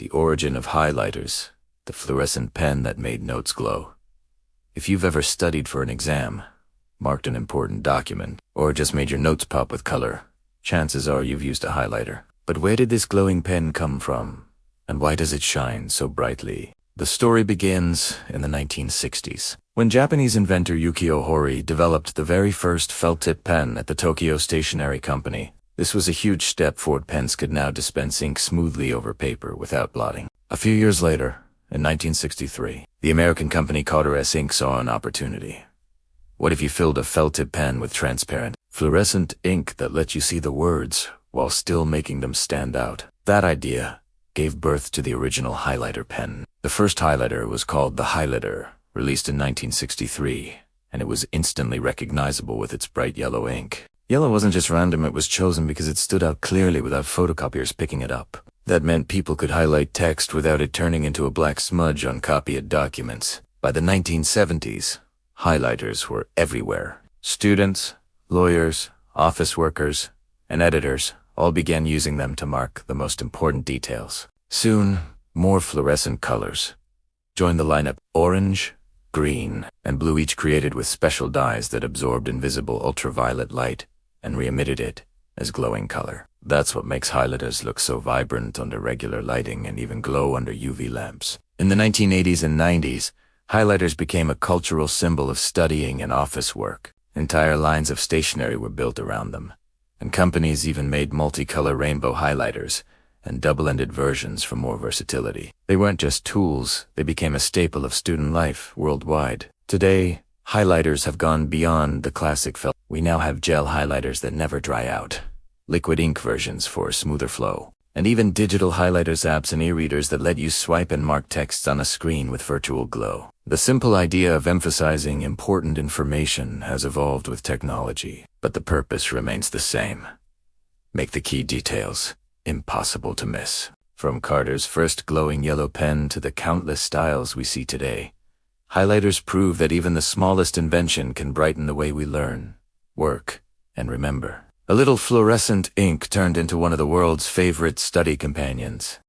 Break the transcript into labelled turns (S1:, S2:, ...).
S1: the origin of highlighters, the fluorescent pen that made notes glow. If you've ever studied for an exam, marked an important document, or just made your notes pop with color, chances are you've used a highlighter. But where did this glowing pen come from, and why does it shine so brightly? The story begins in the 1960s, when Japanese inventor Yukio Hori developed the very first felt-tip pen at the Tokyo Stationery Company. This was a huge step forward. Pens could now dispense ink smoothly over paper without blotting. A few years later, in 1963, the American company Carter S. Inc. saw an opportunity. What if you filled a felt-tip pen with transparent, fluorescent ink that let you see the words while still making them stand out? That idea gave birth to the original highlighter pen. The first highlighter was called the Highlighter, released in 1963, and it was instantly recognizable with its bright yellow ink. Yellow wasn't just random, it was chosen because it stood out clearly without photocopiers picking it up. That meant people could highlight text without it turning into a black smudge on copied documents. By the 1970s, highlighters were everywhere. Students, lawyers, office workers, and editors all began using them to mark the most important details. Soon, more fluorescent colors joined the lineup: orange, green, and blue, each created with special dyes that absorbed invisible ultraviolet light and re-emitted it as glowing color. That's what makes highlighters look so vibrant under regular lighting and even glow under UV lamps. In the 1980s and 90s, highlighters became a cultural symbol of studying and office work. Entire lines of stationery were built around them, and companies even made multicolor rainbow highlighters and double-ended versions for more versatility. They weren't just tools, they became a staple of student life worldwide. Today, highlighters have gone beyond the classic felt. We now have gel highlighters that never dry out, liquid ink versions for a smoother flow, and even digital highlighters, apps, and e-readers that let you swipe and mark texts on a screen with virtual glow. The simple idea of emphasizing important information has evolved with technology, but the purpose remains the same: make the key details impossible to miss. From Carter's first glowing yellow pen to the countless styles we see today, highlighters prove that even the smallest invention can brighten the way we learn, work, and remember. A little fluorescent ink turned into one of the world's favorite study companions.